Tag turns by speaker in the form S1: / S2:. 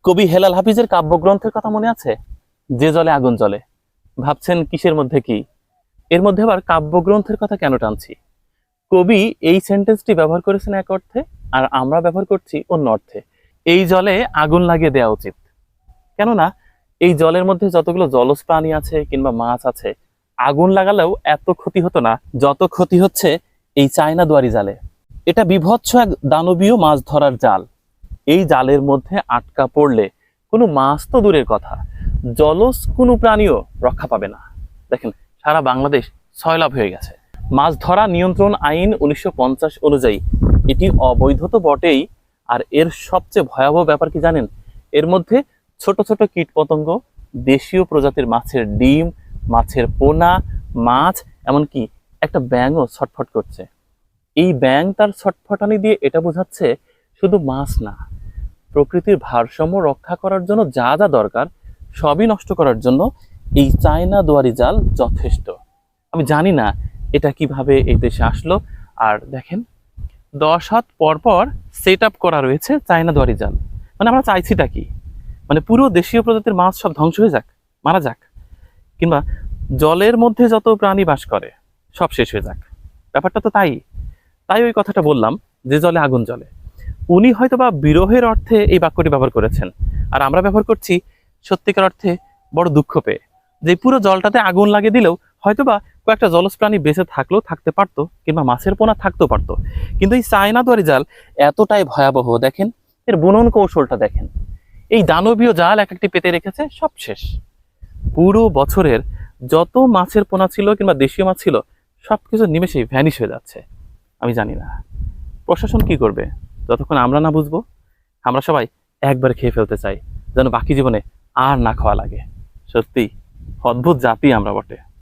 S1: কবি হেলাল হাফিজের কাব্যগ্রন্থের কথা মনে আছে? যে জলে আগুন জ্বলে। ভাবছেন কিসের মধ্যে কি? এর মধ্যে আবার কাব্যগ্রন্থের কথা কেন টানছি? কবি এই সেন্টেন্সটি ব্যবহার করেছেন এক অর্থে, আর আমরা ব্যবহার করছি অন্য অর্থে। এই জলে আগুন লাগিয়ে দেওয়া উচিত। কেননা এই জলের মধ্যে যতগুলো জলজ প্রাণী আছে কিংবা মাছ আছে, আগুন লাগালেও এত ক্ষতি হতো না যত ক্ষতি হচ্ছে এই চায়না দুয়ারি জালে। এটা বিভৎস এক দানবীয় মাছ ধরার জাল। এই জালের মধ্যে আটকা পড়লে কোনো মাছ তো দূরের কথা, জলজ কোনো প্রাণীও রক্ষা পাবে না। দেখেন, সারা বাংলাদেশ সয়লাভ হয়ে গেছে। মাছ ধরা নিয়ন্ত্রণ আইন 1950 অনুযায়ী এটি অবৈধ তো বটেই, আর এর সবচেয়ে ভয়াবহ ব্যাপার কি জানেন? এর মধ্যে ছোট ছোট কীটপতঙ্গ, দেশীয় প্রজাতির মাছের ডিম, মাছের পোনা, মাছ, এমনকি একটা ব্যাঙও ছটফট করছে। এই ব্যাঙ তার ছটফটানি দিয়ে এটা বোঝাচ্ছে শুধু মাছ না, প্রকৃতির ভারসাম্য রক্ষা করার জন্য যা যা দরকার সবই নষ্ট করার জন্য এই চায়না দুয়ারি জাল যথেষ্ট। আমি জানি না এটা কিভাবে এই দেশে আসলো। আর দেখেন, 10 হাত পর পর সেট আপ করা রয়েছে চায়না দুয়ারি জাল। মানে আমরা চাইছিটা কি? মানে পুরো দেশীয় প্রজাতির মাছ সব ধ্বংস হয়ে যাক, মারা যাক, কিংবা জলের মধ্যে যত প্রাণী বাস করে সব শেষ হয়ে যাক? ব্যাপারটা তো তাই। তাই ওই কথাটা বললাম, যে জলে আগুন জ্বলে। উনি হয়তোবা বিরহের অর্থে এই বাক্যটি ব্যবহার করেছেন, আর আমরা ব্যবহার করছি সত্যিকার অর্থে বড় দুঃখ পেয়ে, যে পুরো জলটাতে আগুন লাগিয়ে দিলেও হয়তোবা কয়েকটা জলজ প্রাণী বেঁচে থাকলেও থাকতে পারতো, কিংবা মাছের পোনা থাকতেও পারতো। কিন্তু এই চায়না দুয়ারি জাল এতটাই ভয়াবহ। দেখেন এর বুনন কৌশলটা দেখেন। এই দানবীয় জাল এক একটি পেতে রেখেছে, সব শেষ। পুরো বছরের যত মাছের পোনা ছিল কিংবা দেশীয় মাছ ছিল সবকিছু নিমেষেই ভ্যানিশ হয়ে যাচ্ছে। আমি জানি না প্রশাসন কি করবে যতক্ষণ আমরা না বুঝবো। আমরা সবাই একবার খেয়ে ফেলতে চাই, যেন বাকি জীবনে আর না খাওয়া লাগে। সত্যি অদ্ভুত জাতি আমরা বটে।